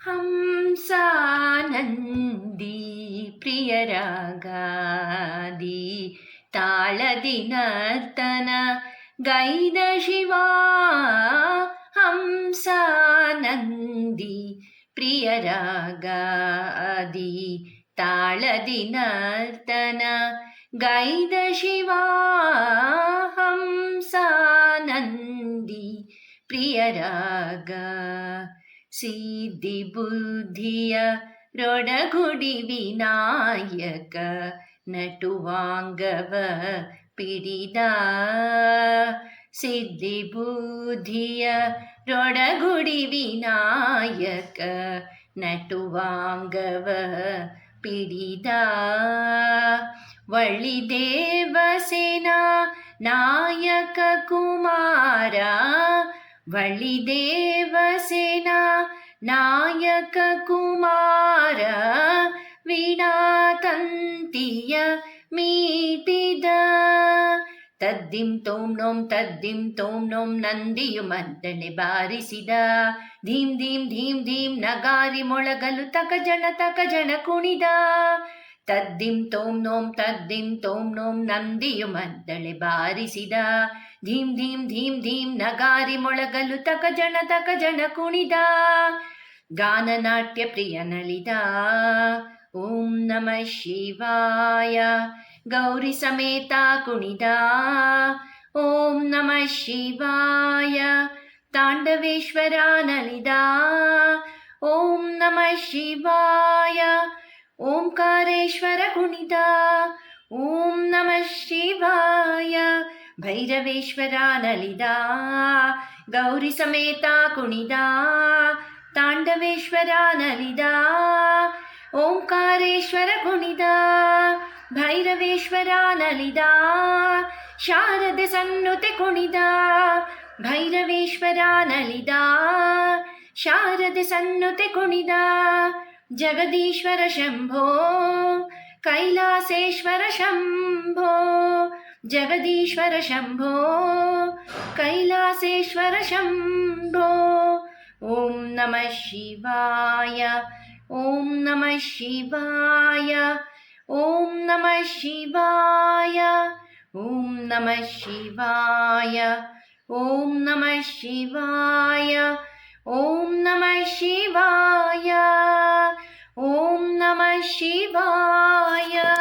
ಹಂಸಾನಂದಿ ಪ್ರಿಯರಾಗಾದಿ ತಾಳದಿ ನರ್ತನ ಗೈದ ಶಿವ. ಹಂಸಾನಂದಿ ಪ್ರಿಯರಾಗಾದಿ ತಾಳದಿ ನರ್ತನ ಗೈದ ಶಿವ. ಹಂಸಾನಂದಿ ಪ್ರಿಯರಾಗ ಸಿದ್ಧಿ ಬುದ್ಧಿಯ ರೊಡಗುಡಿ ವಿನಾಯಕ ನಟುವಾಂಗವ ಪಿಡಿದ. ಸಿದ್ಧಿ ಬುದ್ಧಿಯ ರೊಡಗುಡಿ ವಿನಾಯಕ ನಟುವಾಂಗವ ಪಿಡಿದ. ವಳ್ಳಿದೇವಸೇನಾ ನಾಯಕ ಕುಮಾರ. ವಳ್ಳಿದೇವಸೇನಾ ನಾಯಕ ಕುಮಾರ ವೀಣಾತಂತಿಯ ಮೀಟಿದ. ತದ್ದಿಂ ತೋಂ ನೋಂ ತದ್ದಿಂ ತೋಂ ನೋಂ ನಂದಿಯು ಮದ್ದಳೆ ಬಾರಿಸಿದ. ಧೀಂ ಧೀಂ ಧೀಂ ಧೀಂ ನಗಾರಿ ಮೊಳಗಲು ತಕಜಣ ಕುಣಿದ. ತದ್ದಿಂ ತೋಂ ನೋಂ ತದ್ದಿಂ ತೋಂ ನೋಂ ನಂದಿಯು ಮದ್ದಳೆ ಬಾರಿಸಿದ. ಧೀಂ ಧೀಂ ಧೀಂ ಧೀಂ ನಗಾರಿ ಮೊಳಗಲು ತಕಜಣ ಕುಣಿದ. ಗಾನನಾಟ್ಯ ಪ್ರಿಯ ನಲಿದ. ಓಂ ನಮಃ ಶಿವಾಯ ಗೌರಿ ಸಮೇತ ಕುಣಿದ. ಓಂ ನಮಃ ಶಿವಾಯ ತಾಂಡವೇಶ್ವರ ನಲಿದ. ಓಂ ನಮಃ ಶಿವಾಯ ಓಂಕಾರೇಶ್ವರ ಕುಣಿದ. ಓಂ ನಮಃ ಶಿವಾಯ ಭೈರವೇಶ್ವರ ನಲಿದ. ಗೌರಿ ಸಮೇತ ಕುಣಿದ. ತಾಂಡವೇಶ್ವರ ನಲಿದ. ಓಂಕಾರೇಶ್ವರ ಕುಣಿದ. ಭೈರವೇಶ್ವರ ನಲಿದ. ಶಾರದೆ ಸನ್ನುತೆ ಕುಣಿದ. ಭೈರವೇಶ್ವರ ನಲಿದ. ಶಾರದೆ ಸನ್ನುತೆ ಕುಣಿದ. ಜಗದೀಶ್ವರ ಶಂಭೋ ಕೈಲಾಸೇಶ್ವರ ಶಂಭೋ. ಜಗದೀಶ್ವರ ಶಂಭೋ ಕೈಲಾಸೇಶ್ವರ ಶಂಭೋ. ಓಂ ನಮಃ ಶಿವಾಯ ಓಂ ನಮಃ ಶಿವಾಯ ಓಂ ನಮಃ ಶಿವಾಯ ಓಂ ನಮಃ ಶಿವಾಯ ಓಂ ನಮಃ ಶಿವಾಯ ಓಂ ನಮಃ ಶಿವಾಯ ಓಂ ನಮಃ ಶಿವಾಯ.